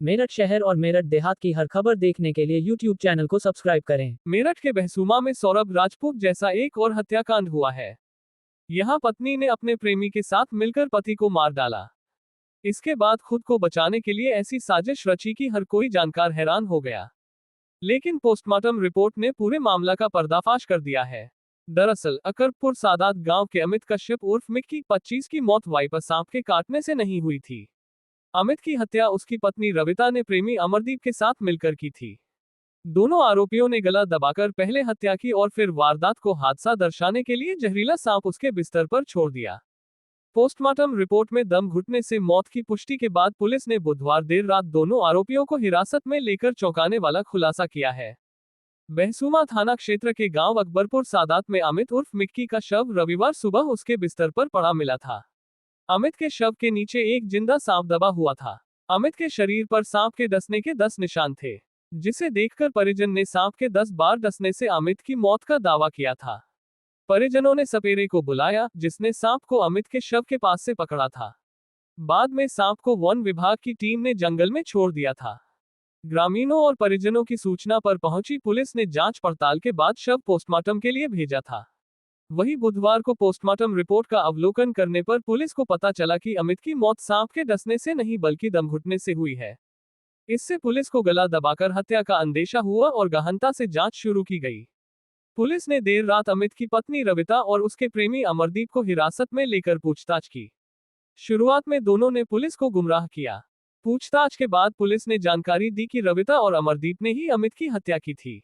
मेरठ शहर और मेरठ देहात की हर खबर देखने के लिए YouTube चैनल को सब्सक्राइब करें। मेरठ के बहसूमा में सौरभ राजपूत जैसा एक और हत्याकांड हुआ है। यहां पत्नी ने अपने प्रेमी के साथ मिलकर पति को मार डाला। इसके बाद खुद को बचाने के लिए ऐसी साजिश रची कि हर कोई जानकार हैरान हो गया। लेकिन पोस्टमार्टम रिपोर्ट ने पूरे मामला का पर्दाफाश कर दिया है। दरअसल अकरपुर सादात गांव के अमित कश्यप उर्फ मिक्की 25 की मौत वाइपर सांप के काटने से नहीं हुई थी। अमित की हत्या उसकी पत्नी रविता ने प्रेमी अमरदीप के साथ मिलकर की थी। दोनों आरोपियों ने गला दबाकर पहले हत्या की और फिर वारदात को हादसा दर्शाने के लिए जहरीला सांप उसके बिस्तर पर छोड़ दिया। पोस्टमार्टम रिपोर्ट में दम घुटने से मौत की पुष्टि के बाद पुलिस ने बुधवार देर रात दोनों आरोपियों को हिरासत में लेकर चौंकाने वाला खुलासा किया है। बहसूमा थाना क्षेत्र के गांव अकबरपुर सादात में अमित उर्फ मिक्की का शव रविवार सुबह उसके बिस्तर पर पड़ा मिला था। अमित के शव के नीचे एक जिंदा सांप दबा हुआ था। अमित के शरीर पर सांप के डसने के 10 निशान थे, जिसे देखकर परिजन ने सांप के 10 बार डसने से अमित की मौत का दावा किया था। परिजनों ने सपेरे को बुलाया, जिसने सांप को अमित के शव के पास से पकड़ा था। बाद में सांप को वन विभाग की टीम ने जंगल में छोड़ दिया था। ग्रामीणों और परिजनों की सूचना पर पहुंची पुलिस ने जांच पड़ताल के बाद शव पोस्टमार्टम के लिए भेजा था। वहीं बुधवार को पोस्टमार्टम रिपोर्ट का अवलोकन करने पर पुलिस को पता चला कि अमित की मौत सांप के डसने से नहीं बल्कि दम घुटने से हुई है। इससे पुलिस को गला दबाकर हत्या का अंदेशा हुआ और गहनता से जांच शुरू की गई। पुलिस ने देर रात अमित की पत्नी रविता और उसके प्रेमी अमरदीप को हिरासत में लेकर पूछताछ की। शुरुआत में दोनों ने पुलिस को गुमराह किया। पूछताछ के बाद पुलिस ने जानकारी दी कि रविता और अमरदीप ने ही अमित की हत्या की थी।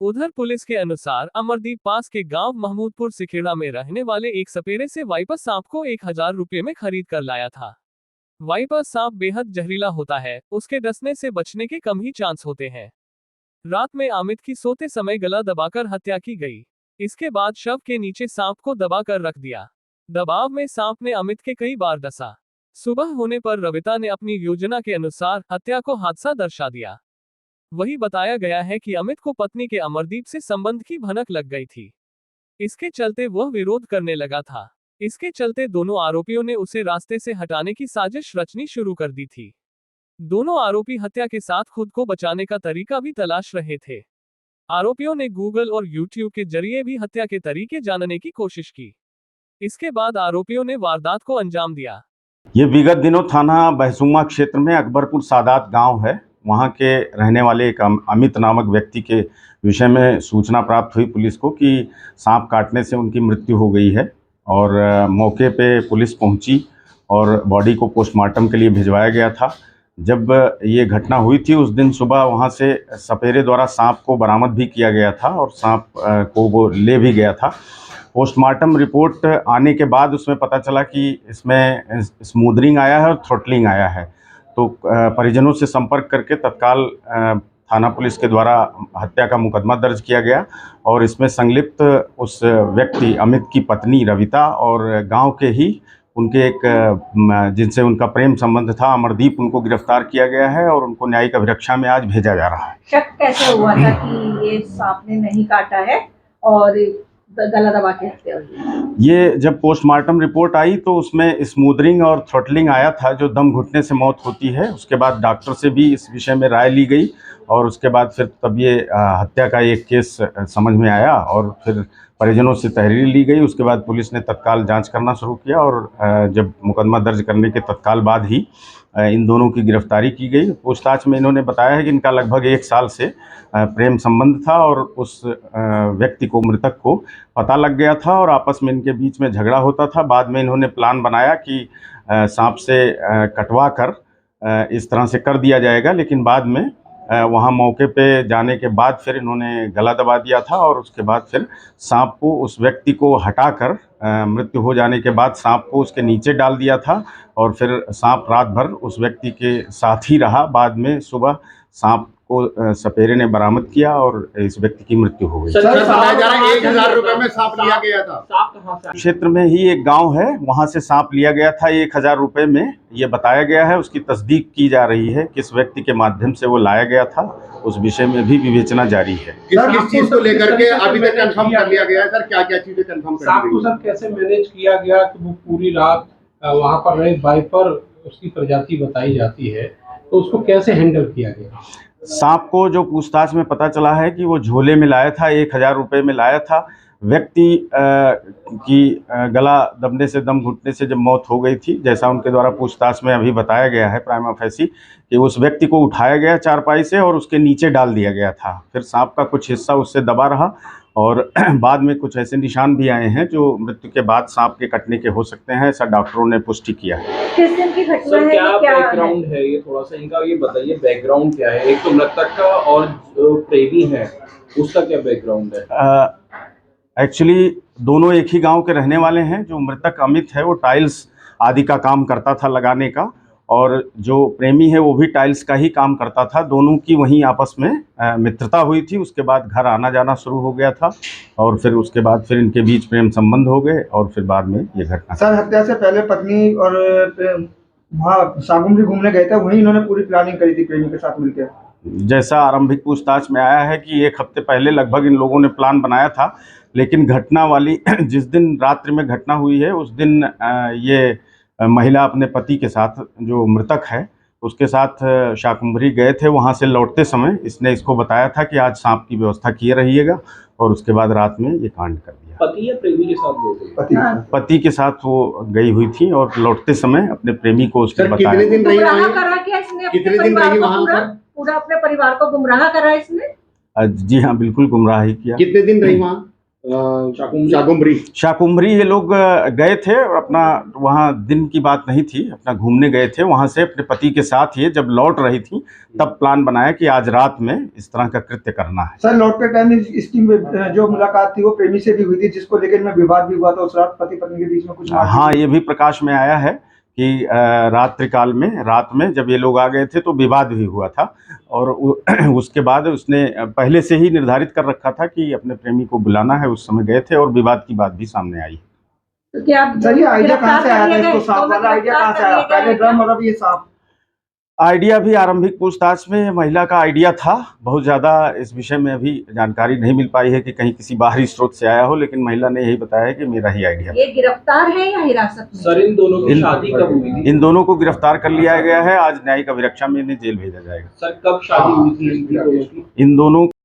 उधर पुलिस के अनुसार अमरदीप पास के गांव महमूदपुर सिखेड़ा में रहने वाले एक सपेरे से वाइपर सांप को 1000 रुपये में खरीद कर लाया था। वाइपर सांप बेहद जहरीला होता है, उसके डसने से बचने के कम ही चांस होते हैं। रात में अमित की सोते समय गला दबाकर हत्या की गई। इसके बाद शव के नीचे सांप को दबाकर रख दिया। दबाव में सांप ने अमित के कई बार डसा। सुबह होने पर रविता ने अपनी योजना के अनुसार हत्या को हादसा दर्शा दिया। वही बताया गया है कि अमित को पत्नी के अमरदीप से संबंध की भनक लग गई थी। इसके चलते वह विरोध करने लगा था। इसके चलते दोनों आरोपियों ने उसे रास्ते से हटाने की साजिश रचनी शुरू कर दी थी। दोनों आरोपी हत्या के साथ खुद को बचाने का तरीका भी तलाश रहे थे। आरोपियों ने गूगल और यूट्यूब के जरिए भी हत्या के तरीके जानने की कोशिश की। इसके बाद आरोपियों ने वारदात को अंजाम दिया। ये विगत दिनों थाना बहसूमा क्षेत्र में अकबरपुर सादात गांव है, वहां के रहने वाले एक अमित नामक व्यक्ति के विषय में सूचना प्राप्त हुई पुलिस को कि सांप काटने से उनकी मृत्यु हो गई है। और मौके पे पुलिस पहुंची और बॉडी को पोस्टमार्टम के लिए भिजवाया गया था। जब ये घटना हुई थी उस दिन सुबह वहां से सपेरे द्वारा सांप को बरामद भी किया गया था और सांप को वो ले भी गया था। पोस्टमार्टम रिपोर्ट आने के बाद उसमें पता चला कि इसमें स्मूदरिंग आया है और थ्रोटलिंग आया है। तो परिजनों से संपर्क करके तत्काल थाना पुलिस के द्वारा हत्या का मुकदमा दर्ज किया गया और इसमें संलिप्त उस व्यक्ति अमित की पत्नी रविता और गांव के ही उनके एक जिनसे उनका प्रेम संबंध था अमरदीप, उनको गिरफ्तार किया गया है और उनको न्यायिक अभिरक्षा में आज भेजा जा रहा है। शक कैसे हुआ था कि ये सांप ने नहीं काटा है और गला दबा के हत्या हुई? ये जब पोस्टमार्टम रिपोर्ट आई तो उसमें स्मूदरिंग और थ्रोटलिंग आया था, जो दम घुटने से मौत होती है। उसके बाद डॉक्टर से भी इस विषय में राय ली गई और उसके बाद फिर तब ये हत्या का एक केस समझ में आया और फिर परिजनों से तहरीर ली गई। उसके बाद पुलिस ने तत्काल जांच करना शुरू किया और जब मुकदमा दर्ज करने के तत्काल बाद ही इन दोनों की गिरफ्तारी की गई। पूछताछ में इन्होंने बताया है कि इनका लगभग 1 साल से प्रेम संबंध था और उस व्यक्ति को, मृतक को पता लग गया था और आपस में इनके बीच में झगड़ा होता था। बाद में इन्होंने प्लान बनाया कि सांप से कटवा कर इस तरह से कर दिया जाएगा, लेकिन बाद में वहाँ मौके पे जाने के बाद फिर इन्होंने गला दबा दिया था और उसके बाद फिर सांप को, उस व्यक्ति को हटाकर मृत्यु हो जाने के बाद सांप को उसके नीचे डाल दिया था और फिर सांप रात भर उस व्यक्ति के साथ ही रहा। बाद में सुबह सांप को सपेरे ने बरामद किया और इस व्यक्ति की मृत्यु हो गई। सर, 1000 रुपए में सांप लिया गया था। सांप कहाँ से? क्षेत्र में ही एक गांव है, वहां से सांप लिया गया था 1000 रुपए में, ये बताया गया है। उसकी तस्दीक की जा रही है, किस व्यक्ति के माध्यम से वो लाया गया था, उस विषय में भी विवेचना जारी है। किस चीज को लेकर के अभी तक कंफर्म कर लिया गया है सर? क्या क्या चीजें कंफर्म कर सांप को सर कैसे मैनेज किया गया कि वो पूरी रात वहाँ पर रहे? वाइपर उसकी प्रजाति बताई जाती है, तो उसको कैसे हैंडल किया गया? सांप को जो पूछताछ में पता चला है कि वो झोले में लाया था, 1000 रुपये में लाया था। व्यक्ति की गला दबने से, दम घुटने से जब मौत हो गई थी, जैसा उनके द्वारा पूछताछ में अभी बताया गया है प्राइमा फेसी, कि उस व्यक्ति को उठाया गया चारपाई से और उसके नीचे डाल दिया गया था। फिर सांप का कुछ हिस्सा उससे दबा रहा और बाद में कुछ ऐसे निशान भी आए हैं जो मृत्यु के बाद सांप के कटने के हो सकते हैं, ऐसा डॉक्टरों ने पुष्टि किया है। किस दिन की घटना सर है? क्या ये क्या बैकग्राउंड है ये थोड़ा सा इनका ये बताइए, बैकग्राउंड क्या है? एक तो मृतक का और जो प्रेमी है उसका क्या बैकग्राउंड है? एक्चुअली दोनों एक ही गांव के रहने वाले हैं। जो मृतक अमित है वो टाइल्स आदि का काम करता था लगाने का, और जो प्रेमी है वो भी टाइल्स का ही काम करता था। दोनों की वहीं आपस में मित्रता हुई थी। उसके बाद घर आना जाना शुरू हो गया था और फिर उसके बाद फिर इनके बीच प्रेम संबंध हो गए और फिर बाद में ये घटना। सर, हत्या से पहले पत्नी और वहाँ सागुमरी घूमने गए थे, वहीं इन्होंने पूरी प्लानिंग करी थी प्रेमी के साथ मिलकर। जैसा आरंभिक पूछताछ में आया है कि 1 हफ्ते पहले लगभग इन लोगों ने प्लान बनाया था, लेकिन घटना वाली जिस दिन रात्रि में घटना हुई है उस दिन ये महिला अपने पति के साथ, जो मृतक है उसके साथ शाकुंभरी गए थे। वहाँ से लौटते समय इसने इसको बताया था कि आज सांप की व्यवस्था किए रहिएगा, और उसके बाद रात में ये कांड कर दिया। पति या प्रेमी के साथ गए थे? पति के साथ वो गई हुई थी और लौटते समय अपने प्रेमी को उसने सर, बताया। कितने दिन रही गुमराह वहाँ? करा क्या इसने? अपने कितने दिन परिवार रही को वहाँ पर? पूरा अपने परिवार को गुमराह करा इसने? जी हाँ, बिल्कुल गुमराह ही किया। कितने दिन रही वहाँ? शाकुंभरी। शाकुंभरी ये लोग गए थे और अपना, वहाँ दिन की बात नहीं थी, अपना घूमने गए थे। वहाँ से अपने पति के साथ ये जब लौट रही थी तब प्लान बनाया कि आज रात में इस तरह का कृत्य करना है। सर, लौटते टाइम इसकी जो मुलाकात थी वो प्रेमी से भी हुई थी, जिसको लेकर इनमें विवाद भी हुआ था उस रात, पति पत्नी के बीच में कुछ। हाँ, ये भी प्रकाश में आया है कि रात्रिकाल में, रात में जब ये लोग आ गए थे तो विवाद भी हुआ था, और उसके बाद उसने पहले से ही निर्धारित कर रखा था कि अपने प्रेमी को बुलाना है। उस समय गए थे और विवाद की बात भी सामने आई। तो क्या सर, ये आइडिया कहाँ से आया था? इसको सांप वाला आइडिया कहाँ से आया? पहले ड्रम और अब ये सांप। आइडिया भी आरंभिक पूछताछ में महिला का आइडिया था। बहुत ज़्यादा इस विषय में अभी जानकारी नहीं मिल पाई है कि कहीं किसी बाहरी स्रोत से आया हो, लेकिन महिला ने यही बताया कि मेरा ही आइडिया। ये गिरफ्तार है या हिरासत में? सर, इन दोनों की शादी कब हुई थी? इन दोनों को गिरफ्तार कर लिया गया है। आज न्यायिक अभिरक्षा में इन्हें जेल भेजा जाएगा। सर, कब शादी हुई थी इन दोनों की? इन दोनों